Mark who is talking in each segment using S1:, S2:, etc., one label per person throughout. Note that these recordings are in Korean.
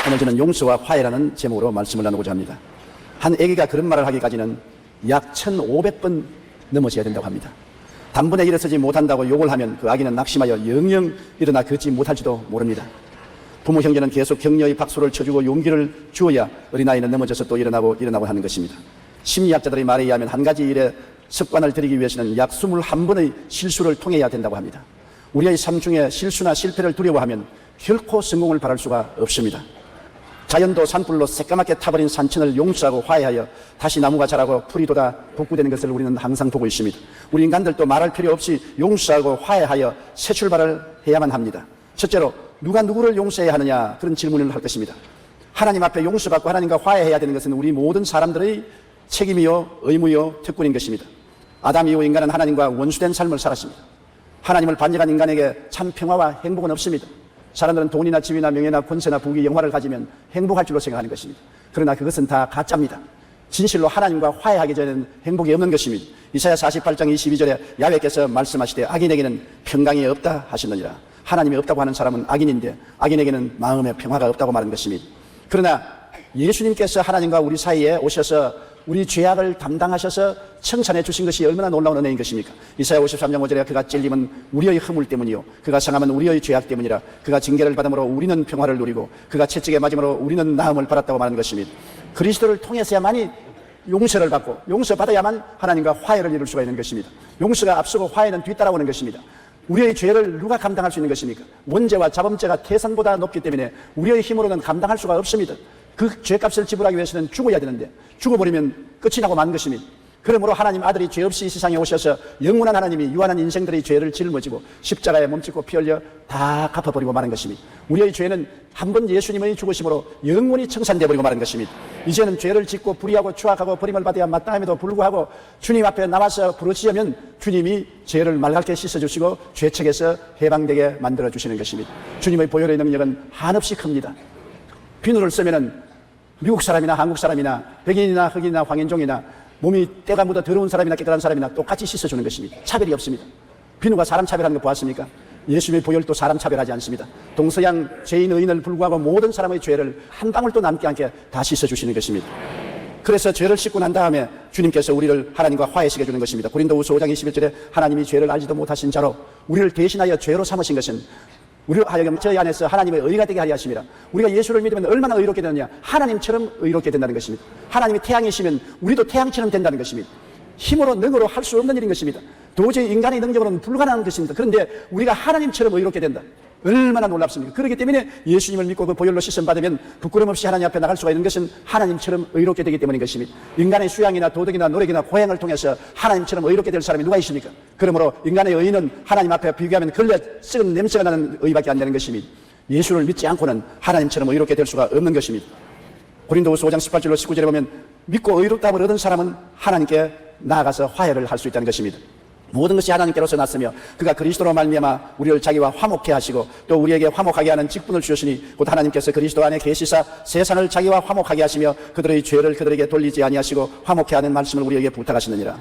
S1: 오늘 저는 용서와 화해라는 제목으로 말씀을 나누고자 합니다. 한 애기가 그런 말을 하기까지는 약 1500번 넘어져야 된다고 합니다. 단번에 일어서지 못한다고 욕을 하면 그 아기는 낙심하여 영영 일어나 걷지 못할지도 모릅니다. 부모 형제는 계속 격려의 박수를 쳐주고 용기를 주어야 어린아이는 넘어져서 또 일어나고 하는 것입니다. 심리학자들의 말에 의하면 한 가지 일에 습관을 들이기 위해서는 약 21번의 실수를 통해야 된다고 합니다. 우리의 삶 중에 실수나 실패를 두려워하면 결코 성공을 바랄 수가 없습니다. 자연도 산불로 새까맣게 타버린 산천을 용서하고 화해하여 다시 나무가 자라고 풀이 돋아 복구되는 것을 우리는 항상 보고 있습니다. 우리 인간들도 말할 필요 없이 용서하고 화해하여 새 출발을 해야만 합니다. 첫째로 누가 누구를 용서해야 하느냐, 그런 질문을 할 것입니다. 하나님 앞에 용서받고 하나님과 화해해야 되는 것은 우리 모든 사람들의 책임이요 의무요 특권인 것입니다. 아담 이후 인간은 하나님과 원수된 삶을 살았습니다. 하나님을 반역한 인간에게 참 평화와 행복은 없습니다. 사람들은 돈이나 집이나 명예나 권세나 부귀 영화를 가지면 행복할 줄로 생각하는 것입니다. 그러나 그것은 다 가짜입니다. 진실로 하나님과 화해하기 전에는 행복이 없는 것입니다. 이사야 48장 22절에 야훼께서 말씀하시되 악인에게는 평강이 없다 하시느니라. 하나님이 없다고 하는 사람은 악인인데 악인에게는 마음의 평화가 없다고 말하는 것입니다. 그러나 예수님께서 하나님과 우리 사이에 오셔서 우리 죄악을 담당하셔서 청산해 주신 것이 얼마나 놀라운 은혜인 것입니까? 이사야 53장 5절에 그가 찔림은 우리의 허물 때문이요 그가 상함은 우리의 죄악 때문이라. 그가 징계를 받음으로 우리는 평화를 누리고 그가 채찍에 맞음으로 우리는 나음을 받았다고 말하는 것입니다. 그리스도를 통해서야만이 용서를 받고 용서받아야만 하나님과 화해를 이룰 수가 있는 것입니다. 용서가 앞서고 화해는 뒤따라오는 것입니다. 우리의 죄를 누가 감당할 수 있는 것입니까? 원죄와 자범죄가 태산보다 높기 때문에 우리의 힘으로는 감당할 수가 없습니다. 그 죄값을 지불하기 위해서는 죽어야 되는데 죽어버리면 끝이 나고 만 것입니다. 그러므로 하나님 아들이 죄 없이 이 세상에 오셔서 영원한 하나님이 유한한 인생들의 죄를 짊어지고 십자가에 몸짓고 피 흘려 다 갚아버리고 마는 것입니다. 우리의 죄는 한 번 예수님의 죽으심으로 영원히 청산되어버리고 마는 것입니다. 이제는 죄를 짓고 불의하고 추악하고 버림을 받아야 마땅함에도 불구하고 주님 앞에 나와서 부르짖으면 주님이 죄를 맑게 씻어주시고 죄책에서 해방되게 만들어주시는 것입니다. 주님의 보혈의 능력은 한없이 큽니다. 비누를 쓰면은 미국 사람이나 한국 사람이나 백인이나 흑인이나 황인종이나 몸이 때가 묻어 더러운 사람이나 깨끗한 사람이나 똑같이 씻어주는 것입니다. 차별이 없습니다. 비누가 사람 차별하는 거 보았습니까? 예수님의 보혈도 사람 차별하지 않습니다. 동서양 죄인 의인을 불구하고 모든 사람의 죄를 한 방울도 남지 않게 다 씻어주시는 것입니다. 그래서 죄를 씻고 난 다음에 주님께서 우리를 하나님과 화해시켜 주는 것입니다. 고린도후서 5장 21절에 하나님이 죄를 알지도 못하신 자로 우리를 대신하여 죄로 삼으신 것은 우리를 하여금 저희 안에서 하나님의 의가 되게 하려 하심이라. 우리가 예수를 믿으면 얼마나 의롭게 되느냐? 하나님처럼 의롭게 된다는 것입니다. 하나님이 태양이시면 우리도 태양처럼 된다는 것입니다. 힘으로 능으로 할 수 없는 일인 것입니다. 도저히 인간의 능력으로는 불가능한 것입니다. 그런데 우리가 하나님처럼 의롭게 된다. 얼마나 놀랍습니까? 그렇기 때문에 예수님을 믿고 그 보혈로 씻음 받으면 부끄럼 없이 하나님 앞에 나갈 수가 있는 것은 하나님처럼 의롭게 되기 때문인 것입니다. 인간의 수양이나 도덕이나 노력이나 고행을 통해서 하나님처럼 의롭게 될 사람이 누가 있습니까? 그러므로 인간의 의는 하나님 앞에 비교하면 걸려 썩은 냄새가 나는 의밖에 안 되는 것입니다. 예수를 믿지 않고는 하나님처럼 의롭게 될 수가 없는 것입니다. 고린도후서 5장 18절로 19절에 보면 믿고 의롭다함을 얻은 사람은 하나님께 나아가서 화해를 할 수 있다는 것입니다. 모든 것이 하나님께로서 났으며 그가 그리스도로 말미암아 우리를 자기와 화목케 하시고 또 우리에게 화목하게 하는 직분을 주셨으니 곧 하나님께서 그리스도 안에 계시사 세상을 자기와 화목하게 하시며 그들의 죄를 그들에게 돌리지 아니하시고 화목케 하는 말씀을 우리에게 부탁하시느니라.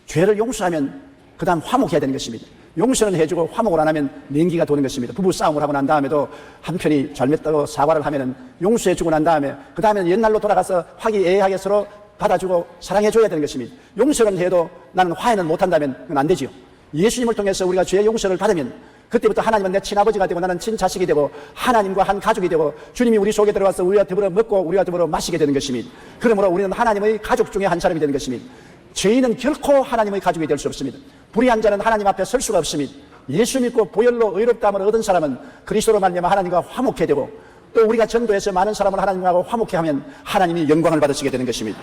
S1: 죄를 용서하면 그 다음 화목해야 되는 것입니다. 용서는 해주고 화목을 안 하면 냉기가 도는 것입니다. 부부 싸움을 하고 난 다음에도 한편이 잘못다고 사과를 하면은 용서해주고 난 다음에 그 다음에는 옛날로 돌아가서 화기애애하게 서로 받아주고 사랑해줘야 되는 것입니다. 용서는 해도 나는 화해는 못한다면 그건 안 되지요. 예수님을 통해서 우리가 죄의 용서를 받으면 그때부터 하나님은 내 친아버지가 되고 나는 친자식이 되고 하나님과 한 가족이 되고 주님이 우리 속에 들어와서 우리와 더불어 먹고 우리와 더불어 마시게 되는 것입니다. 그러므로 우리는 하나님의 가족 중에 한 사람이 되는 것입니다. 죄인은 결코 하나님의 가족이 될 수 없습니다. 불의한 자는 하나님 앞에 설 수가 없습니다. 예수 믿고 보혈로 의롭다함을 얻은 사람은 그리스도로 말미암아 하나님과 화목해 되고 또 우리가 전도해서 많은 사람을 하나님하고 화목해 하면 하나님이 영광을 받으시게 되는 것입니다.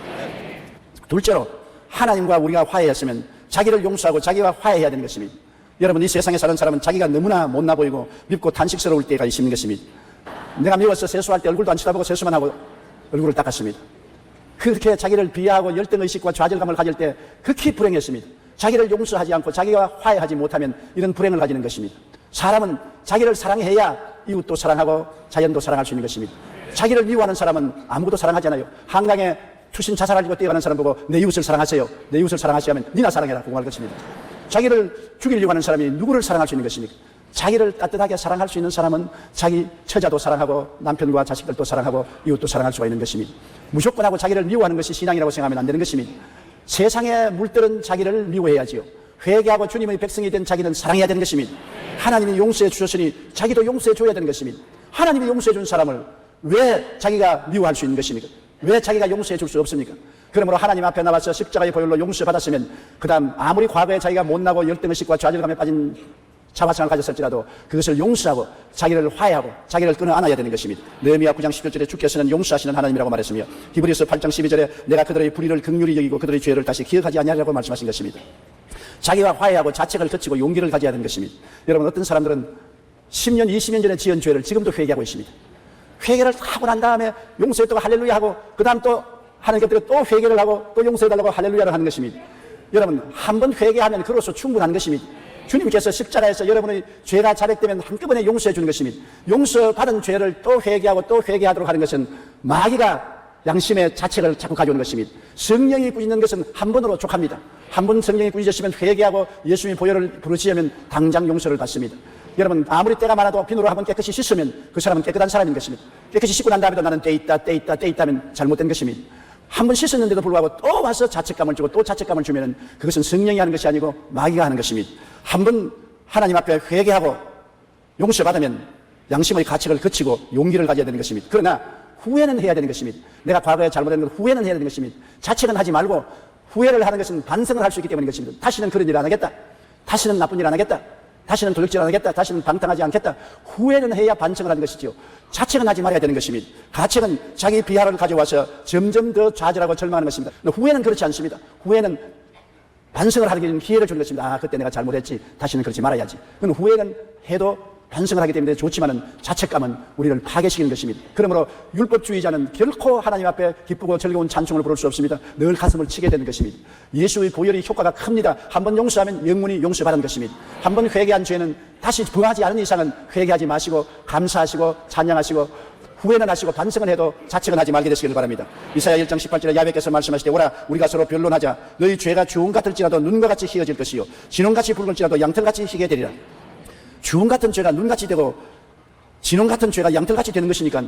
S1: 둘째로 하나님과 우리가 화해했으면 자기를 용서하고 자기와 화해해야 되는 것입니다. 여러분, 이 세상에 사는 사람은 자기가 너무나 못나 보이고 밉고 탄식스러울 때가 있는 것입니다. 내가 미워서 세수할 때 얼굴도 안 쳐다보고 세수만 하고 얼굴을 닦았습니다. 그렇게 자기를 비하하고 열등의식과 좌절감을 가질 때 극히 불행했습니다. 자기를 용서하지 않고 자기와 화해하지 못하면 이런 불행을 가지는 것입니다. 사람은 자기를 사랑해야 이웃도 사랑하고 자연도 사랑할 수 있는 것입니다. 자기를 미워하는 사람은 아무것도 사랑하지 않아요. 한강에 투신 자살하려고 뛰어가는 사람 보고 내 이웃을 사랑하세요. 내 이웃을 사랑하시면 니나 사랑해라 그거 할 것입니다. 자기를 죽이려고 하는 사람이 누구를 사랑할 수 있는 것입니까? 자기를 따뜻하게 사랑할 수 있는 사람은 자기 처자도 사랑하고 남편과 자식들도 사랑하고 이웃도 사랑할 수가 있는 것입니다. 무조건 하고 자기를 미워하는 것이 신앙이라고 생각하면 안 되는 것입니다. 세상의 물들은 자기를 미워해야지요. 회개하고 주님의 백성이 된 자기는 사랑해야 되는 것입니다. 하나님이 용서해 주셨으니 자기도 용서해 줘야 되는 것입니다. 하나님이 용서해 준 사람을 왜 자기가 미워할 수 있는 것입니까? 왜 자기가 용서해 줄 수 없습니까? 그러므로 하나님 앞에 나와서 십자가의 보혈로 용서받았으면 그 다음 아무리 과거에 자기가 못나고 열등의식과 좌절감에 빠진 자화상을 가졌을지라도 그것을 용서하고 자기를 화해하고 자기를 끊어 안아야 되는 것입니다. 느헤미야 9장 11절에 주께서는 용서하시는 하나님이라고 말했으며 히브리서 8장 12절에 내가 그들의 불의를 긍휼히 여기고 그들의 죄를 다시 기억하지 아니하리라고 말씀하신 것입니다. 자기와 화해하고 자책을 거치고 용기를 가져야 되는 것입니다. 여러분, 어떤 사람들은 10년 20년 전에 지은 죄를 지금도 회개하고 있습니다. 회개를 하고 난 다음에 용서했다고 할렐루야 하고 그 다음 또 하나님께 또 회개를 하고 또 용서해달라고 할렐루야를 하는 것입니다. 여러분, 한 번 회개하면 그로써 충분한 것입니다. 주님께서 십자가에서 여러분의 죄가 자백되면 한꺼번에 용서해 주는 것입니다. 용서받은 죄를 또 회개하고 또 회개하도록 하는 것은 마귀가 양심의 자책을 자꾸 가져오는 것입니다. 성령이 꾸짖는 것은 한 번으로 족합니다. 한 번 성령이 꾸짖으시면 회개하고 예수님의 보혈을 부르짖으면 당장 용서를 받습니다. 여러분, 아무리 때가 많아도 비누로 한번 깨끗이 씻으면 그 사람은 깨끗한 사람인 것입니다. 깨끗이 씻고 난 다음에도 나는 때 있다 하면 잘못된 것입니다. 한 번 씻었는데도 불구하고 또 와서 자책감을 주고 또 자책감을 주면 그것은 성령이 하는 것이 아니고 마귀가 하는 것입니다. 한 번 하나님 앞에 회개하고 용서받으면 양심의 가책을 거치고 용기를 가져야 되는 것입니다. 그러나 후회는 해야 되는 것입니다. 내가 과거에 잘못한 것 후회는 해야 되는 것입니다. 자책은 하지 말고 후회를 하는 것은 반성을 할 수 있기 때문인 것입니다. 다시는 그런 일 안 하겠다. 다시는 나쁜 일 안 하겠다. 다시는 도둑질 안 하겠다. 다시는 방탕하지 않겠다. 후회는 해야 반성을 하는 것이지요. 자책은 하지 말아야 되는 것입니다. 가책은 자기 비하를 가져와서 점점 더 좌절하고 절망하는 것입니다. 후회는 그렇지 않습니다. 후회는 반성을 하기 기회를 주는 것입니다. 아, 그때 내가 잘못했지. 다시는 그렇지 말아야지. 그럼 후회는 해도 반성을 하기 때문에 좋지만은 자책감은 우리를 파괴시키는 것입니다. 그러므로 율법주의자는 결코 하나님 앞에 기쁘고 즐거운 찬송을 부를 수 없습니다. 늘 가슴을 치게 되는 것입니다. 예수의 보혈이 효과가 큽니다. 한번 용서하면 영원히 용서받은 것입니다. 한번 회개한 죄는 다시 범하지 않은 이상은 회개하지 마시고 감사하시고 찬양하시고 후회는 하시고 반성을 해도 자책은 하지 말게 되시길 바랍니다. 이사야 1장 18절에 야훼께서 말씀하시되 오라 우리가 서로 변론하자. 너희 죄가 주홍 같을지라도 눈과 같이 희어질 것이요 진홍같이 붉을지라도 양털같이 희게 되리라. 주홍 같은 죄가 눈같이 되고 진홍 같은 죄가 양털같이 되는 것이니까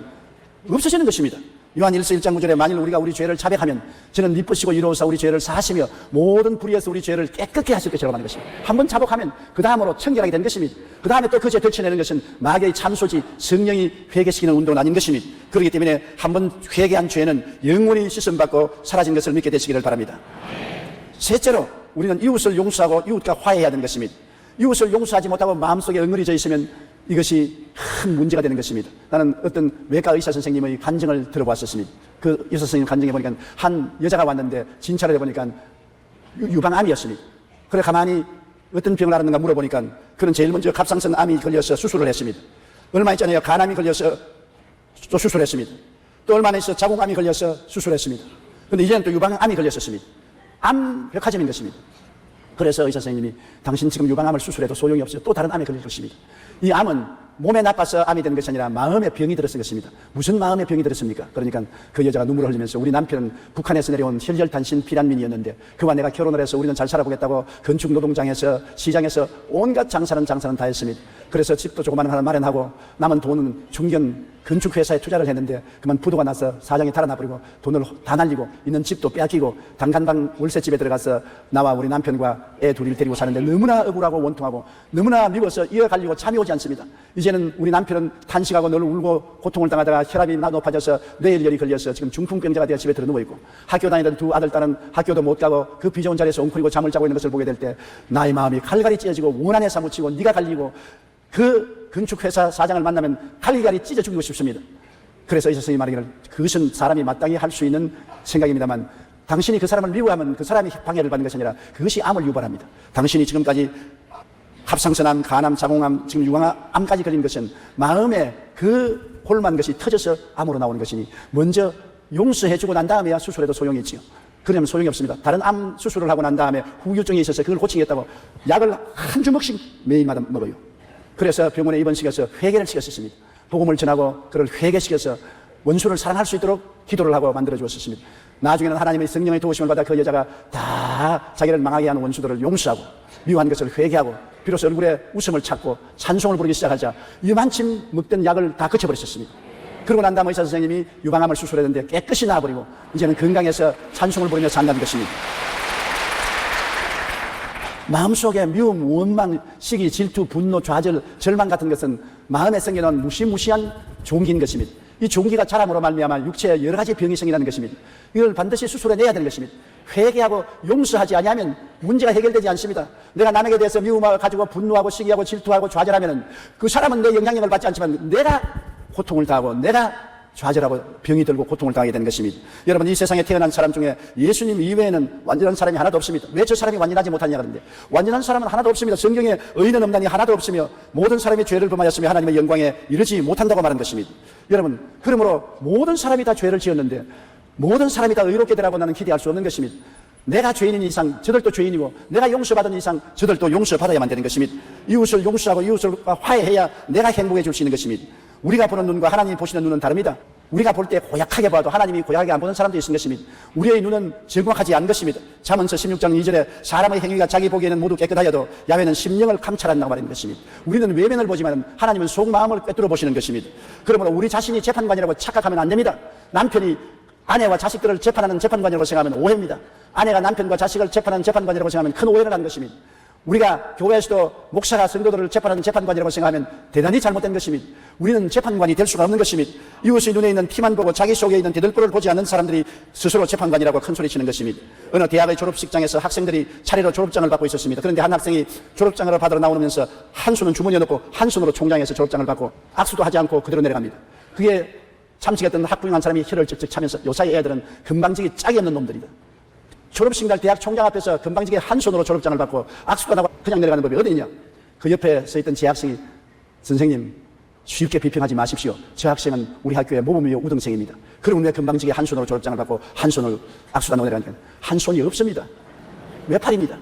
S1: 없어지는 것입니다. 요한 1서 1장 9절에 만일 우리가 우리 죄를 자백하면 저는 미쁘시고 이로우사 우리 죄를 사하시며 모든 불의에서 우리 죄를 깨끗게 하실 것이라고 하는 것입니다. 한번 자복하면 그 다음으로 청결하게 되는 것입니다. 그 다음에 또 그 죄 덜쳐내는 것은 마귀의 참소지 성령이 회개시키는 운동은 아닌 것입니다. 그렇기 때문에 한번 회개한 죄는 영원히 씻음받고 사라진 것을 믿게 되시기를 바랍니다. 셋째로 우리는 이웃을 용서하고 이웃과 화해해야 하는 것입니다. 이웃을 용서하지 못하고 마음속에 엉그리져 있으면 이것이 큰 문제가 되는 것입니다. 나는 어떤 외과 의사 선생님의 간증을 들어봤었습니다. 그 의사 선생님 간증해 보니까 한 여자가 왔는데 진찰을 해보니까 유방암이었습니다. 그래 가만히 어떤 병을 앓았는가 물어보니까 그는 제일 먼저 갑상선 암이 걸려서 수술을 했습니다. 얼마 있잖아요. 간암이 걸려서 또 수술했습니다. 또 얼마 있어 자궁암이 걸려서 수술했습니다. 그런데 이제는 또 유방암이 걸렸었습니다. 암 백화점인 것입니다. 그래서 의사 선생님이 당신 지금 유방암을 수술해도 소용이 없어요. 또 다른 암에 걸릴 것입니다. 이 암은 몸에 나빠서 암이 되는 것이 아니라 마음의 병이 들었을 것입니다. 무슨 마음의 병이 들었습니까? 그러니까 그 여자가 눈물을 흘리면서 우리 남편은 북한에서 내려온 혈혈단신 피난민이었는데 그와 내가 결혼을 해서 우리는 잘 살아보겠다고 건축 노동장에서 시장에서 온갖 장사는 다 했습니다. 그래서 집도 조그마한 하나 마련하고 남은 돈은 중견 건축회사에 투자를 했는데 그만 부도가 나서 사장이 달아나버리고 돈을 다 날리고 있는 집도 빼앗기고 단간방 월세집에 들어가서 나와 우리 남편과 애 둘을 데리고 사는데 너무나 억울하고 원통하고 너무나 미워서 이어가려고 잠이 오지 않습니다. 이제는 우리 남편은 탄식하고 늘 울고 고통을 당하다가 혈압이 높아져서 뇌혈열이 걸려서 지금 중풍병자가 되어 집에 들어 누워있고 학교 다니던 두 아들 딸은 학교도 못 가고 그 비좋은 자리에서 웅크리고 잠을 자고 있는 것을 보게 될 때 나의 마음이 칼갈이 찢어지고 원한에 사무치고 네가 갈리고 그 건축회사 사장을 만나면 칼갈이 찢어 죽이고 싶습니다. 그래서 의사 선생님이 말하기를 그것은 사람이 마땅히 할 수 있는 생각입니다만 당신이 그 사람을 미워하면 그 사람이 방해를 받는 것이 아니라 그것이 암을 유발합니다. 당신이 지금까지 갑상선암, 간암, 자궁암, 지금 유방암까지 걸린 것은 마음에 그 골만 것이 터져서 암으로 나오는 것이니 먼저 용서해주고 난 다음에야 수술해도 소용이 있지요. 그러면 소용이 없습니다. 다른 암 수술을 하고 난 다음에 후유증이 있어서 그걸 고치겠다고 약을 한 주먹씩 매일마다 먹어요. 그래서 병원에 입원시켜서 회개를 시켰습니다. 복음을 전하고 그를 회개시켜서 원수를 사랑할 수 있도록 기도를 하고 만들어 주었습니다. 나중에는 하나님의 성령의 도우심을 받아 그 여자가 다 자기를 망하게 하는 원수들을 용서하고 미워한 것을 회개하고 비로소 얼굴에 웃음을 찾고 찬송을 부르기 시작하자 이만침 먹던 약을 다 그쳐버렸었습니다. 그러고 난 다음 의사 선생님이 유방암을 수술했는데 깨끗이 나아버리고 이제는 건강해서 찬송을 부르며 산다는 것입니다. 마음속에 미움, 원망, 시기, 질투, 분노, 좌절, 절망 같은 것은 마음에 생겨난 무시무시한 종기인 것입니다. 이 종기가 자람으로 말미암아 육체에 여러 가지 병이 생기는 것입니다. 이걸 반드시 수술해내야 되는 것입니다. 회개하고 용서하지 아니하면 문제가 해결되지 않습니다. 내가 남에게 대해서 미움을 가지고 분노하고 시기하고 질투하고 좌절하면 그 사람은 내 영향력을 받지 않지만 내가 고통을 당하고 내가 좌절하고 병이 들고 고통을 당하게 되는 것입니다. 여러분, 이 세상에 태어난 사람 중에 예수님 이외에는 완전한 사람이 하나도 없습니다. 왜 저 사람이 완전하지 못하냐 그런데 완전한 사람은 하나도 없습니다. 성경에 의인은 없나니 하나도 없으며 모든 사람이 죄를 범하였으며 하나님의 영광에 이르지 못한다고 말한 것입니다. 여러분, 그러므로 모든 사람이 다 죄를 지었는데 모든 사람이 다 의롭게 되라고 나는 기대할 수 없는 것입니다. 내가 죄인인 이상 저들도 죄인이고 내가 용서받은 이상 저들도 용서받아야만 되는 것입니다. 이웃을 용서하고 이웃을 화해해야 내가 행복해질 수 있는 것입니다. 우리가 보는 눈과 하나님이 보시는 눈은 다릅니다. 우리가 볼 때 고약하게 봐도 하나님이 고약하게 안 보는 사람도 있는 것입니다. 우리의 눈은 정확하지 않은 것입니다. 잠언서 16장 2절에 사람의 행위가 자기 보기에는 모두 깨끗하여도 야훼는 심령을 감찰한다고 말하는 것입니다. 우리는 외면을 보지만 하나님은 속마음을 꿰뚫어 보시는 것입니다. 그러므로 우리 자신이 재판관이라고 착각하면 안 됩니다. 남편이 아내와 자식들을 재판하는 재판관이라고 생각하면 오해입니다. 아내가 남편과 자식을 재판하는 재판관이라고 생각하면 큰 오해를 하는 것입니다. 우리가 교회에서도 목사가 성도들을 재판하는 재판관이라고 생각하면 대단히 잘못된 것입니다. 우리는 재판관이 될 수가 없는 것입니다. 이웃의 눈에 있는 티만 보고 자기 속에 있는 대들보를 보지 않는 사람들이 스스로 재판관이라고 큰소리치는 것입니다. 어느 대학의 졸업식장에서 학생들이 차례로 졸업장을 받고 있었습니다. 그런데 한 학생이 졸업장을 받으러 나오면서 한 손은 주머니에 넣고 한 손으로 총장에서 졸업장을 받고 악수도 하지 않고 그대로 내려갑니다. 그게 참석했던 학부형 한 사람이 혀를 쩍쩍 차면서 요사이 애들은 금방지기 짝이 없는 놈들이다. 졸업식 날 대학 총장 앞에서 금방지게 한 손으로 졸업장을 받고 악수도 안 하고 그냥 내려가는 법이 어디 있냐. 그 옆에 서 있던 제 학생이 선생님 쉽게 비평하지 마십시오. 저 학생은 우리 학교의 모범이요 우등생입니다. 그럼 왜 금방지게 한 손으로 졸업장을 받고 한 손을 악수도 안 하고 내려가니까 한 손이 없습니다. 외팔입니다.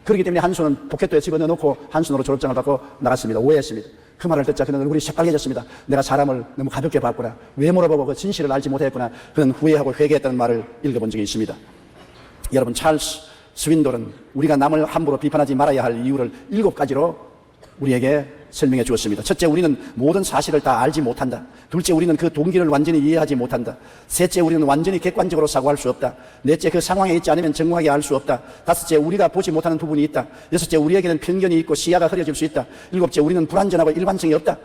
S1: 그렇기 때문에 한 손은 포켓도에 집어넣어놓고 한 손으로 졸업장을 받고 나갔습니다. 오해했습니다. 그 말을 듣자 그는 얼굴이 새빨개졌습니다. 내가 사람을 너무 가볍게 봤구나. 왜 물어보고 그 진실을 알지 못했구나. 그는 후회하고 회개했다는 말을 읽어본 적이 있습니다. 여러분, 찰스 스윈돌은 우리가 남을 함부로 비판하지 말아야 할 이유를 7가지로 우리에게 설명해 주었습니다. 첫째, 우리는 모든 사실을 다 알지 못한다. 둘째, 우리는 그 동기를 완전히 이해하지 못한다. 셋째, 우리는 완전히 객관적으로 사고할 수 없다. 넷째, 그 상황에 있지 않으면 정확하게 알 수 없다. 다섯째, 우리가 보지 못하는 부분이 있다. 여섯째, 우리에게는 편견이 있고 시야가 흐려질 수 있다. 일곱째, 우리는 불완전하고 일관성이 없다.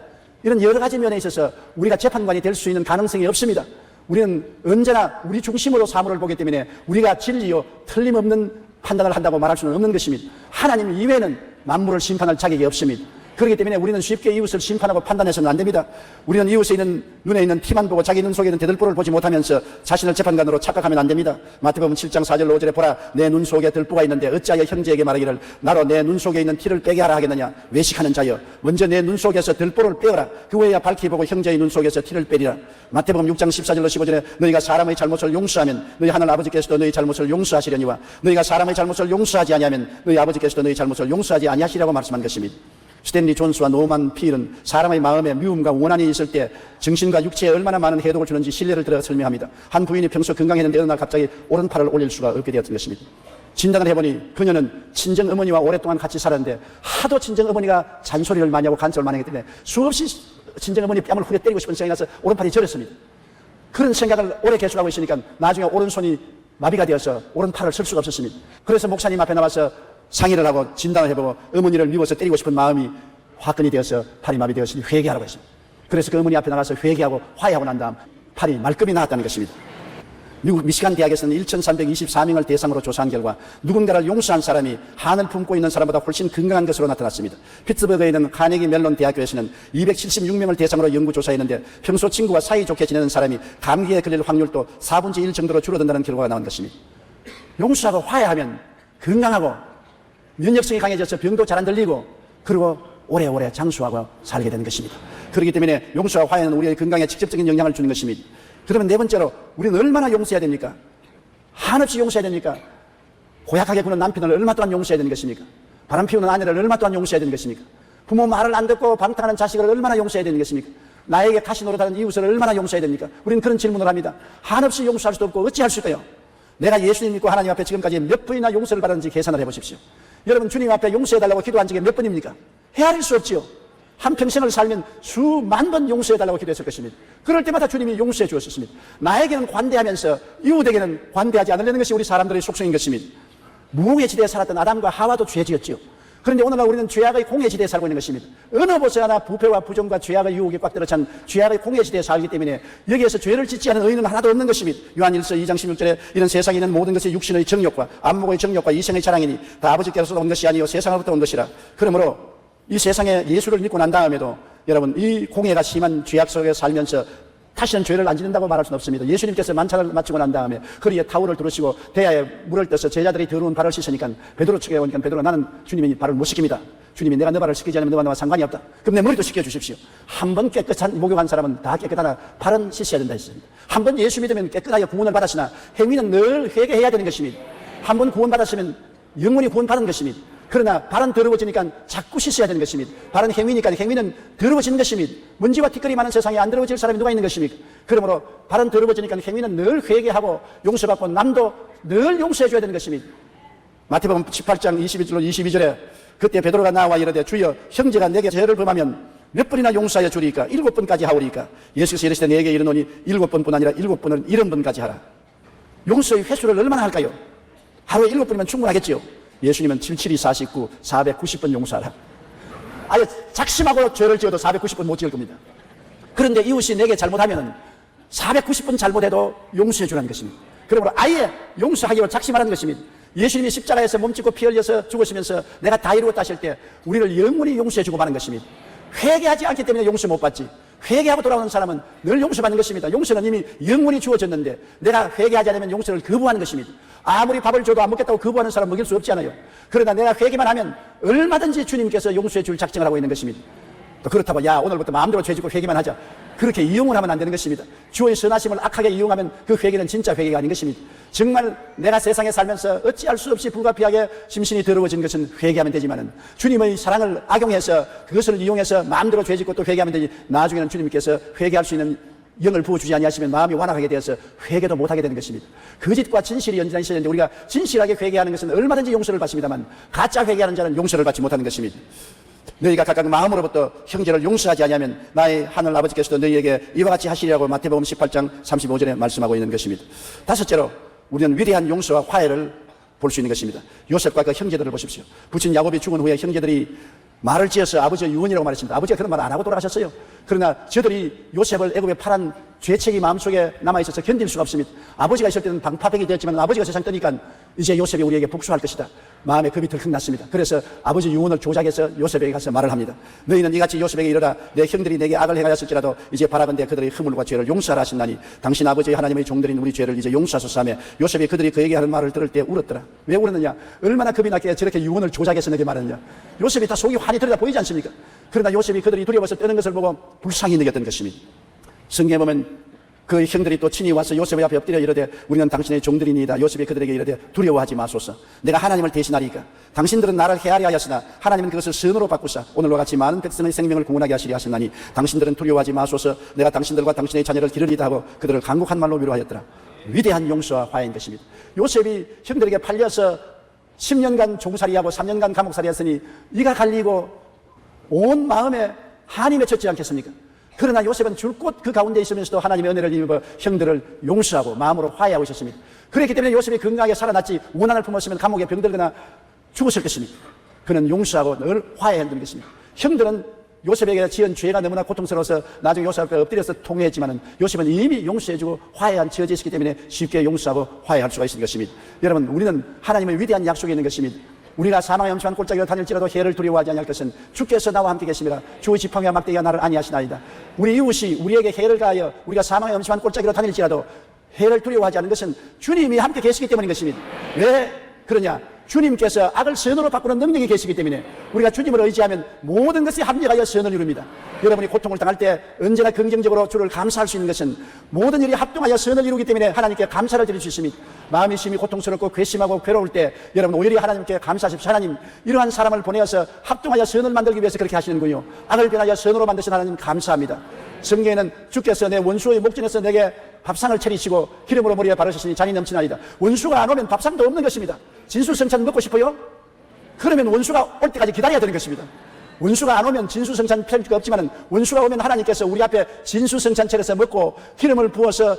S1: 이런 여러 가지 면에 있어서 우리가 재판관이 될 수 있는 가능성이 없습니다. 우리는 언제나 우리 중심으로 사물을 보기 때문에 우리가 진리요 틀림없는 판단을 한다고 말할 수는 없는 것입니다. 하나님 이외에는 만물을 심판할 자격이 없습니다. 그렇기 때문에 우리는 쉽게 이웃을 심판하고 판단해서는 안 됩니다. 우리는 이웃에 있는 눈에 있는 티만 보고 자기 눈 속에 있는 대들보를 보지 못하면서 자신을 재판관으로 착각하면 안 됩니다. 마태복음 7장 4절 5절에 보라 내 눈 속에 들보가 있는데 어찌하여 형제에게 말하기를 나로 내 눈 속에 있는 티를 빼게 하라 하겠느냐. 외식하는 자여 먼저 내 눈 속에서 들보를 빼어라. 그 후에야 밝히 보고 형제의 눈 속에서 티를 빼리라. 마태복음 6장 14절로 15절에 너희가 사람의 잘못을 용서하면 너희 하늘 아버지께서도 너희 잘못을 용서하시려니와 너희가 사람의 잘못을 용서하지 아니하면 너희 아버지께서도 너희 잘못을 용서하지 아니하시라고 말씀한 것입니다. 스탠리 존스와 노만 필은 사람의 마음에 미움과 원한이 있을 때 정신과 육체에 얼마나 많은 해독을 주는지 신뢰를 들어 설명합니다. 한 부인이 평소 건강했는데 어느 날 갑자기 오른팔을 올릴 수가 없게 되었던 것입니다. 진단을 해보니 그녀는 친정어머니와 오랫동안 같이 살았는데 하도 친정어머니가 잔소리를 많이 하고 간섭을 많이 하기 때문에 수없이 친정어머니 뺨을 후려 때리고 싶은 생각이 나서 오른팔이 저렸습니다. 그런 생각을 오래 계속하고 있으니까 나중에 오른손이 마비가 되어서 오른팔을 쓸 수가 없었습니다. 그래서 목사님 앞에 나와서 상의를 하고 진단을 해보고 어머니를 미워서 때리고 싶은 마음이 화끈이 되어서 팔이 마비되었으니 회개하라고 했습니다. 그래서 그 어머니 앞에 나가서 회개하고 화해하고 난 다음 팔이 말끔히 나았다는 것입니다. 미국 미시간 대학에서는 1,324명을 대상으로 조사한 결과 누군가를 용서한 사람이 한을 품고 있는 사람보다 훨씬 건강한 것으로 나타났습니다. 피츠버그에 있는 카네기 멜론 대학교에서는 276명을 대상으로 연구조사했는데 평소 친구와 사이좋게 지내는 사람이 감기에 걸릴 확률도 4분의 1 정도로 줄어든다는 결과가 나온 것입니다. 용서하고 화해하면 건강하고 면역성이 강해져서 병도 잘 안 들리고 그리고 오래오래 장수하고 살게 되는 것입니다. 그렇기 때문에 용서와 화해는 우리의 건강에 직접적인 영향을 주는 것입니다. 그러면 네 번째로 우리는 얼마나 용서해야 됩니까? 한없이 용서해야 됩니까? 고약하게 구는 남편을 얼마 동안 용서해야 되는 것입니까? 바람 피우는 아내를 얼마 동안 용서해야 되는 것입니까? 부모 말을 안 듣고 방탕하는 자식을 얼마나 용서해야 되는 것입니까? 나에게 가시 노릇하는 이웃을 얼마나 용서해야 됩니까? 우리는 그런 질문을 합니다. 한없이 용서할 수도 없고 어찌할 수 있까요? 내가 예수님 믿고 하나님 앞에 지금까지 몇 번이나 용서를 받았는지 계산을 해보십시오. 여러분, 주님 앞에 용서해달라고 기도한 적이 몇 번입니까? 헤아릴 수 없지요. 한평생을 살면 수만 번 용서해달라고 기도했을 것입니다. 그럴 때마다 주님이 용서해 주었습니다. 나에게는 관대하면서 이웃에게는 관대하지 않으려는 것이 우리 사람들의 속성인 것입니다. 무공의 시대에 살았던 아담과 하와도 죄 지었지요. 그런데 오늘날 우리는 죄악의 공의 시대에 살고 있는 것입니다. 어느 곳에 하나 부패와 부정과 죄악의 유혹에 꽉 들어찬 죄악의 공의 시대에 살기 때문에 여기에서 죄를 짓지 않은 의인은 하나도 없는 것입니다. 요한일서 2장 16절에 이런 세상에 있는 모든 것이 육신의 정욕과 안목의 정욕과 이생의 자랑이니 다 아버지께로서 온 것이 아니요 세상으로부터 온 것이라. 그러므로 이 세상에 예수를 믿고 난 다음에도 여러분 이 공해가 심한 죄악 속에 살면서 다시는 죄를 안 짓는다고 말할 수는 없습니다. 예수님께서 만찬을 마치고 난 다음에 허리에 타월을 두르시고 대야에 물을 떠서 제자들이 더러운 발을 씻으니까 베드로 측에 오니까 베드로가 나는 주님이 발을 못 씻깁니다. 주님이 내가 너 발을 씻기지 않으면 너와 나와 상관이 없다. 그럼 내 머리도 씻겨 주십시오. 한 번 깨끗한 목욕한 사람은 다 깨끗하나 발은 씻어야 된다 했습니다. 한 번 예수 믿으면 깨끗하게 구원을 받았으나 행위는 늘 회개해야 되는 것입니다. 한 번 구원 받았으면 영원히 구원 받은 것입니다. 그러나 발은 더러워지니까 자꾸 씻어야 되는 것입니다. 발은 행위니까 행위는 더러워지는 것입니다. 먼지와 티끌이 많은 세상에 안 더러워질 사람이 누가 있는 것입니까? 그러므로 발은 더러워지니까 행위는 늘 회개하고 용서받고 남도 늘 용서해 줘야 되는 것입니다. 마태복음 18장 21절로 22절에 그때 베드로가 나와 이르되 주여 형제가 내게 죄를 범하면 몇 번이나 용서하여 주리까? 7번까지 하오리까? 예수께서 이르시되 내게 이르노니 7번뿐 아니라 7번을 70번까지 하라. 용서의 횟수를 얼마나 할까요? 하루에 7번이면 충분하겠지요. 예수님은 77이 49, 490번 용서하라. 아예 작심하고 죄를 지어도 490번 못 지을 겁니다. 그런데 이웃이 내게 잘못하면 490번 잘못해도 용서해 주라는 것입니다. 그러므로 아예 용서하기로 작심하라는 것입니다. 예수님이 십자가에서 몸짓고 피 흘려서 죽으시면서 내가 다 이루었다 하실 때 우리를 영원히 용서해 주고 마는 것입니다. 회개하지 않기 때문에 용서 못 받지. 회개하고 돌아오는 사람은 늘 용서받는 것입니다. 용서는 이미 영원히 주어졌는데 내가 회개하지 않으면 용서를 거부하는 것입니다. 아무리 밥을 줘도 안 먹겠다고 거부하는 사람 먹일 수 없지 않아요. 그러나 내가 회개만 하면 얼마든지 주님께서 용서해 줄 작정을 하고 있는 것입니다. 또 그렇다고 야 오늘부터 마음대로 죄 짓고 회개만 하자. 그렇게 이용을 하면 안 되는 것입니다. 주의 선하심을 악하게 이용하면 그 회개는 진짜 회개가 아닌 것입니다. 정말 내가 세상에 살면서 어찌할 수 없이 불가피하게 심신이 더러워진 것은 회개하면 되지만은 주님의 사랑을 악용해서 그것을 이용해서 마음대로 죄 짓고 또 회개하면 되지. 나중에는 주님께서 회개할 수 있는 영을 부어주지 아니하시면 마음이 완악하게 되어서 회개도 못하게 되는 것입니다. 거짓과 진실이 연장이 있어야 되는데 우리가 진실하게 회개하는 것은 얼마든지 용서를 받습니다만 가짜 회개하는 자는 용서를 받지 못하는 것입니다. 너희가 각각 마음으로부터 형제를 용서하지 아니하면 나의 하늘 아버지께서도 너희에게 이와 같이 하시리라고 마태복음 18장 35절에 말씀하고 있는 것입니다. 다섯째로 우리는 위대한 용서와 화해를 볼 수 있는 것입니다. 요셉과 그 형제들을 보십시오. 부친 야곱이 죽은 후에 형제들이 말을 지어서 아버지의 유언이라고 말했습니다. 아버지가 그런 말 안 하고 돌아가셨어요. 그러나 저들이 요셉을 애굽에 팔은 죄책이 마음속에 남아있어서 견딜 수가 없습니다. 아버지가 있을 때는 방파백이 되었지만 아버지가 세상 떠니까 이제 요셉이 우리에게 복수할 것이다. 마음에 겁이 덜컥 났습니다. 그래서 아버지 유언을 조작해서 요셉에게 가서 말을 합니다. 너희는 이같이 요셉에게 이르라 내 형들이 내게 악을 행하였을지라도 이제 바라건대 그들의 허물과 죄를 용서하라 하신다니 당신 아버지의 하나님의 종들인 우리 죄를 이제 용서하소서 하며 요셉이 그들이 그에게 하는 말을 들을 때 울었더라. 왜 울었느냐? 얼마나 겁이 났기에 저렇게 유언을 조작해서 내게 말하느냐? 요셉이 다 속이 환히 들여다 보이지 않습니까? 그러나 요셉이 그들이 두려워서 떠는 것을 보고 불쌍히 느꼈던 것입니다. 성경에 보면 그 형들이 또 친히 와서 요셉의 앞에 엎드려 이르되 우리는 당신의 종들이니이다. 요셉이 그들에게 이르되 두려워하지 마소서. 내가 하나님을 대신하리까. 당신들은 나를 헤아려 하였으나 하나님은 그것을 선으로 바꾸사 오늘과 같이 많은 백성의 생명을 구원하게 하시리 하셨나니 당신들은 두려워하지 마소서. 내가 당신들과 당신의 자녀를 기르리다 하고 그들을 간곡한 말로 위로하였더라. 위대한 용서와 화해인 것입니다. 요셉이 형들에게 팔려서 10년간 종살이하고 3년간 감옥살이 했으니 이가 갈리고 온 마음에 한이 맺혔지 않겠습니까? 그러나 요셉은 줄곧 그 가운데 있으면서도 하나님의 은혜를 입어 형들을 용서하고 마음으로 화해하고 있었습니다. 그렇기 때문에 요셉이 건강하게 살아났지 원한을 품었으면 감옥에 병들거나 죽었을 것입니다. 그는 용서하고 늘 화해한다는 것입니다. 형들은 요셉에게 지은 죄가 너무나 고통스러워서 나중에 요셉 앞에 엎드려서 통회했지만 요셉은 이미 용서해주고 화해한 처지에 있기 때문에 쉽게 용서하고 화해할 수가 있는 것입니다. 여러분 우리는 하나님의 위대한 약속이 있는 것입니다. 우리가 사망의 엄침한 골짜기로 다닐지라도 해를 두려워하지 아니할 것은 주께서 나와 함께 계심이라. 주의 지팡이와 막대기가 나를 아니하시나이다. 우리 이웃이 우리에게 해를 가하여 우리가 사망의 엄침한 골짜기로 다닐지라도 해를 두려워하지 않는 것은 주님이 함께 계시기 때문인 것입니다. 왜 그러냐? 주님께서 악을 선으로 바꾸는 능력이 계시기 때문에 우리가 주님을 의지하면 모든 것이 합력하여 선을 이룹니다. 여러분이 고통을 당할 때 언제나 긍정적으로 주를 감사할 수 있는 것은 모든 일이 합동하여 선을 이루기 때문에 하나님께 감사를 드릴 수 있습니다. 마음이 심히 고통스럽고 괘씸하고 괴로울 때 여러분 오히려 하나님께 감사하십시오. 하나님, 이러한 사람을 보내어서 합동하여 선을 만들기 위해서 그렇게 하시는군요. 악을 변하여 선으로 만드신 하나님 감사합니다. 성경에는 주께서 내 원수의 목전에서 내게 밥상을 차리시고 기름으로 머리에 바르셨으니 잔이 넘치나이다. 원수가 안 오면 밥상도 없는 것입니다. 진수성찬 먹고 싶어요? 그러면 원수가 올 때까지 기다려야 되는 것입니다. 원수가 안 오면 진수성찬 필요가 없지만 원수가 오면 하나님께서 우리 앞에 진수성찬 차려서 먹고 기름을 부어서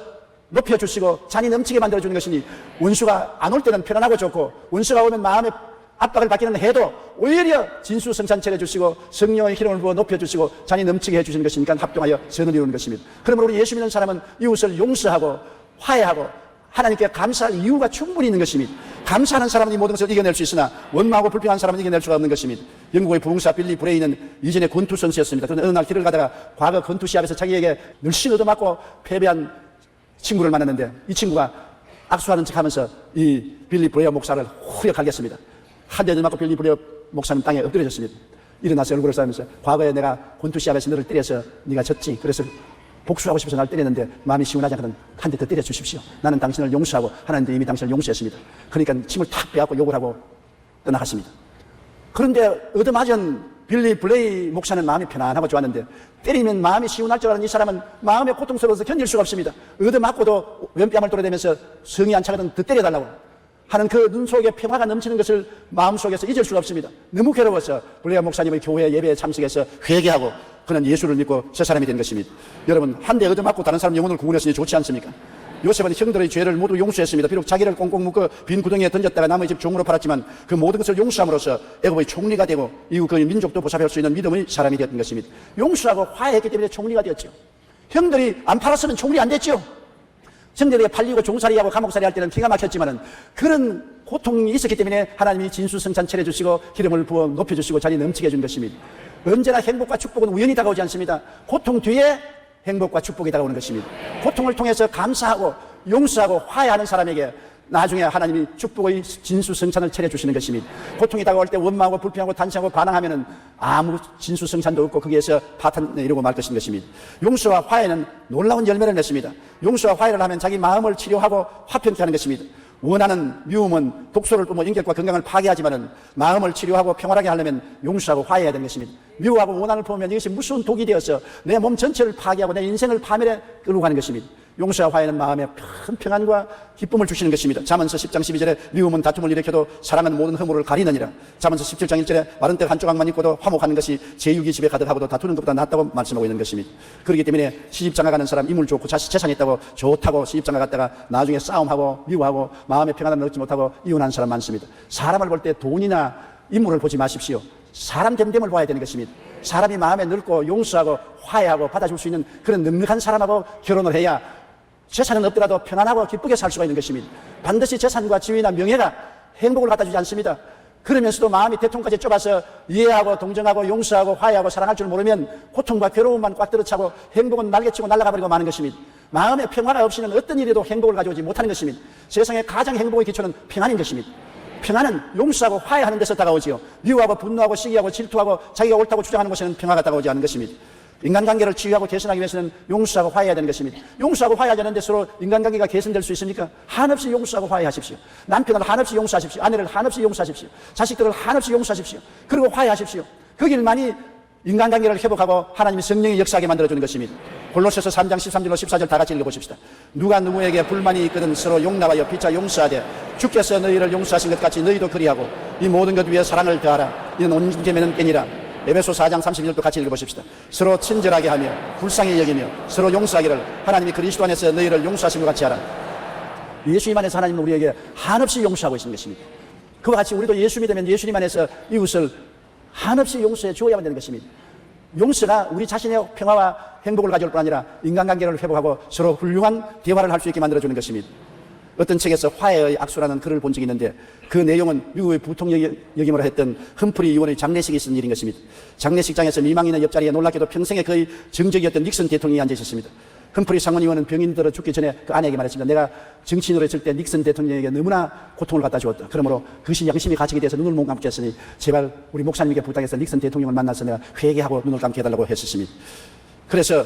S1: 높여주시고 잔이 넘치게 만들어주는 것이니 원수가 안 올 때는 편안하고 좋고 원수가 오면 마음에 압박을 받기는 해도 오히려 진수성찬 차려주시고 성령의 기름을 부어 높여주시고 잔이 넘치게 해주시는 것이니까 합동하여 선을 이루는 것입니다. 그러므로 우리 예수 믿는 사람은 이웃을 용서하고 화해하고 하나님께 감사할 이유가 충분히 있는 것입니다. 감사하는 사람은 이 모든 것을 이겨낼 수 있으나 원망하고 불평한 사람은 이겨낼 수가 없는 것입니다. 영국의 부흥사 빌리 브레이는 이전에 권투 선수였습니다. 그런데 어느 날 길을 가다가 과거 권투 시합에서 자기에게 늘씬 얻어맞고 패배한 친구를 만났는데 이 친구가 악수하는 척하면서 이 빌리 브레이어 목사를 후려 갈겼습니다. 한 대 얻어맞고 빌리 브레이어 목사는 땅에 엎드려졌습니다. 일어나서 얼굴을 싸면서 과거에 내가 권투 시합에서 너를 때려서 네가 졌지. 그래서 복수하고 싶어서 날 때렸는데 마음이 시원하지 않거든 한 대 더 때려주십시오. 나는 당신을 용서하고 하나님도 이미 당신을 용서했습니다. 그러니까 침을 탁 빼앗고 욕을 하고 떠나갔습니다. 그런데 얻어맞은 빌리 블레이 목사는 마음이 편안하고 좋았는데 때리면 마음이 시원할 줄 아는 이 사람은 마음에 고통스러워서 견딜 수가 없습니다. 얻어맞고도 왼뺨을 돌아대면서 성이 안 차거든 더 때려달라고 하는 그 눈 속에 평화가 넘치는 것을 마음속에서 잊을 수가 없습니다. 너무 괴로워서 블레이 목사님의 교회 예배에 참석해서 회개하고 그는 예수를 믿고 새 사람이 된 것입니다. 여러분, 한 대 얻어맞고 다른 사람 영혼을 구원했으니 좋지 않습니까? 요셉은 형들의 죄를 모두 용서했습니다. 비록 자기를 꽁꽁 묶어 빈 구덩이에 던졌다가 남의 집 종으로 팔았지만 그 모든 것을 용서함으로써 애굽의 총리가 되고 이후 그 민족도 보살필 수 있는 믿음의 사람이 되었던 것입니다. 용서하고 화해했기 때문에 총리가 되었죠. 형들이 안 팔았으면 총리 안 됐죠. 형들에게 팔리고 종살이하고 감옥살이 할 때는 기가 막혔지만은 그런 고통이 있었기 때문에 하나님이 진수성찬 차려주시고 기름을 부어 높여주시고 잔이 넘치게 해준 것입니다. 언제나 행복과 축복은 우연히 다가오지 않습니다. 고통 뒤에 행복과 축복이 다가오는 것입니다. 고통을 통해서 감사하고 용서하고 화해하는 사람에게 나중에 하나님이 축복의 진수성찬을 차려주시는 것입니다. 고통이 다가올 때 원망하고 불평하고 단식하고 반항하면 아무 진수성찬도 없고 거기에서 파탄을 이루고 말 것입니다. 용서와 화해는 놀라운 열매를 냈습니다. 용서와 화해를 하면 자기 마음을 치료하고 화평케 하는 것입니다. 원하는 미움은 독소를 뿜어 인격과 건강을 파괴하지만 마음을 치료하고 평화하게 하려면 용서하고 화해해야 되는 것입니다. 미워하고 원한을 품으면 이것이 무서운 독이 되어서 내 몸 전체를 파괴하고 내 인생을 파멸에 끌고 가는 것입니다. 용서와 화해는 마음에 큰 평안과 기쁨을 주시는 것입니다. 잠언서 10장 12절에 미움은 다툼을 일으켜도 사랑은 모든 허물을 가리느니라. 잠언서 17장 1절에 마른 떡 한 조각만 입고도 화목하는 것이 제육이 집에 가득하고도 다투는 것보다 낫다고 말씀하고 있는 것입니다. 그렇기 때문에 시집장가 가는 사람 인물 좋고 재산이 있다고 좋다고 시집장가 갔다가 나중에 싸움하고 미워하고 마음의 평안을 얻지 못하고 이혼하는 사람 많습니다. 사람을 볼 때 돈이나 인물을 보지 마십시오. 사람 됨됨을 봐야 되는 것입니다. 사람이 마음에 넓고 용서하고 화해하고 받아줄 수 있는 그런 넉넉한 사람하고 결혼을 해야 재산은 없더라도 편안하고 기쁘게 살 수가 있는 것입니다. 반드시 재산과 지위나 명예가 행복을 갖다 주지 않습니다. 그러면서도 마음이 대통까지 좁아서 이해하고 동정하고 용서하고 화해하고 사랑할 줄 모르면 고통과 괴로움만 꽉 들어차고 행복은 날개치고 날아가 버리고 마는 것입니다. 마음의 평화가 없이는 어떤 일에도 행복을 가져오지 못하는 것입니다. 세상의 가장 행복의 기초는 평안인 것입니다. 평안은 용서하고 화해하는 데서 다가오지요. 미워하고 분노하고 시기하고 질투하고 자기가 옳다고 주장하는 곳에는 평화가 다가오지 않는 것입니다. 인간관계를 치유하고 개선하기 위해서는 용서하고 화해해야 되는 것입니다. 용서하고 화해하지 않는데 서로 인간관계가 개선될 수 있습니까? 한없이 용서하고 화해하십시오. 남편을 한없이 용서하십시오. 아내를 한없이 용서하십시오. 자식들을 한없이 용서하십시오. 그리고 화해하십시오. 그 길만이 인간관계를 회복하고 하나님의 성령이 역사하게 만들어주는 것입니다. 골로새서 3장 13절로 14절 다 같이 읽어보십시다. 누가 누구에게 불만이 있거든 서로 용납하여 피차 용서하되 주께서 너희를 용서하신 것 같이 너희도 그리하고 이 모든 것 위에 사랑을 더하라. 이는 온전케면은 깨니라. 에베소 4장 32절도 같이 읽어보십시다. 서로 친절하게 하며 불쌍히 여기며 서로 용서하기를 하나님이 그리스도 안에서 너희를 용서하신 것 같이 하라. 예수님 안에서 하나님은 우리에게 한없이 용서하고 있는 것입니다. 그와 같이 우리도 예수 믿으면 예수님 안에서 이웃을 한없이 용서해 주어야만 되는 것입니다. 용서가 우리 자신의 평화와 행복을 가져올 뿐 아니라 인간관계를 회복하고 서로 훌륭한 대화를 할 수 있게 만들어주는 것입니다. 어떤 책에서 화해의 악수라는 글을 본 적이 있는데 그 내용은 미국의 부통역임을 했던 흠프리 의원의 장례식이 있은 일인 것입니다. 장례식장에서 미망인의 옆자리에 놀랍게도 평생에 거의 정적이었던 닉슨 대통령이 앉아 있었습니다. 흠프리 상원의원은 병인 들어 죽기 전에 그 아내에게 말했습니다. 내가 정치인으로 있을 때 닉슨 대통령에게 너무나 고통을 갖다 주었다. 그러므로 그것이 양심이 가책이 돼서 눈을 못 감겠으니 제발 우리 목사님께 부탁해서 닉슨 대통령을 만나서 내가 회개하고 눈을 감게 해달라고 했었습니다. 그래서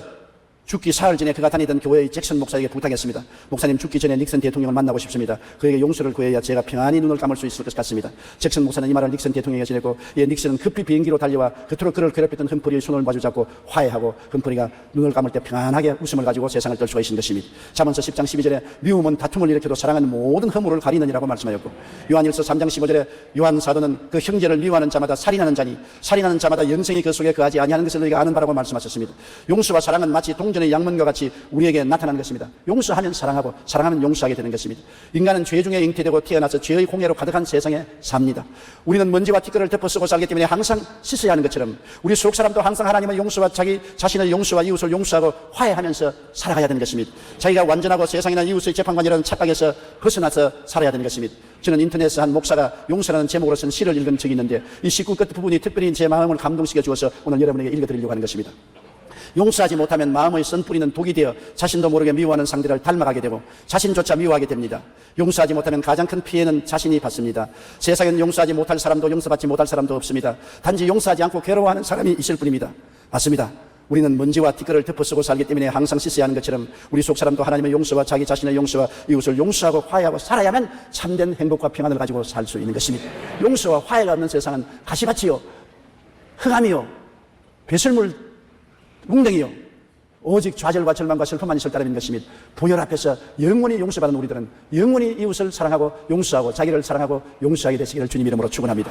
S1: 죽기 사흘 전에 그가 다니던 교회의 잭슨 목사에게 부탁했습니다. 목사님, 죽기 전에 닉슨 대통령을 만나고 싶습니다. 그에게 용서를 구해야 제가 평안히 눈을 감을 수 있을 것 같습니다. 잭슨 목사는 이 말을 닉슨 대통령에게 전했고, 닉슨은 급히 비행기로 달려와 그토록 그를 괴롭혔던 흠프리의 손을 마주잡고 화해하고 흠프리가 눈을 감을 때 평안하게 웃음을 가지고 세상을 떨 수가 있는 것입니다. 잠언서 10장 12절에 미움은 다툼을 일으켜도 사랑은 모든 허물을 가리느니라고 말씀하였고, 요한일서 3장 15절에 요한 사도는 그 형제를 미워하는 자마다 살인하는 자니 살인하는 자마다 영생이 그 속에 거하지 아니하는 것을 너희가 아는 바라고 말씀하셨습니다. 용서와 사랑은 마치 동전의 양면과 같이 우리에게 나타나는 것입니다. 용서하면 사랑하고 사랑하면 용서하게 되는 것입니다. 인간은 죄 중에 잉태되고 태어나서 죄의 공해로 가득한 세상에 삽니다. 우리는 먼지와 티끌을 덮어쓰고 살기 때문에 항상 씻어야 하는 것처럼 우리 속 사람도 항상 하나님의 용서와 자기 자신의 용서와 이웃을 용서하고 화해하면서 살아가야 되는 것입니다. 자기가 완전하고 세상이나 이웃의 재판관이라는 착각에서 벗어나서 살아야 되는 것입니다. 저는 인터넷에서 한 목사가 용서라는 제목으로 쓴 시를 읽은 적이 있는데 이 시구 끝 부분이 특별히 제 마음을 감동시켜 주어서 오늘 여러분에게 읽어드리려고 하는 것입니다. 용서하지 못하면 마음의 선뿌리는 독이 되어 자신도 모르게 미워하는 상대를 닮아가게 되고 자신조차 미워하게 됩니다. 용서하지 못하면 가장 큰 피해는 자신이 받습니다. 세상에는 용서하지 못할 사람도 용서받지 못할 사람도 없습니다. 단지 용서하지 않고 괴로워하는 사람이 있을 뿐입니다. 맞습니다. 우리는 먼지와 티끌을 덮어쓰고 살기 때문에 항상 씻어야 하는 것처럼 우리 속 사람도 하나님의 용서와 자기 자신의 용서와 이웃을 용서하고 화해하고 살아야만 참된 행복과 평안을 가지고 살 수 있는 것입니다. 용서와 화해가 없는 세상은 가시밭이요, 흑암이요, 배설물 웅덩이요, 오직 좌절과 절망과 슬픔만 있을 따름인 것입니다. 보혈 앞에서 영원히 용서받은 우리들은 영원히 이웃을 사랑하고 용서하고 자기를 사랑하고 용서하게 되시기를 주님 이름으로 축원합니다.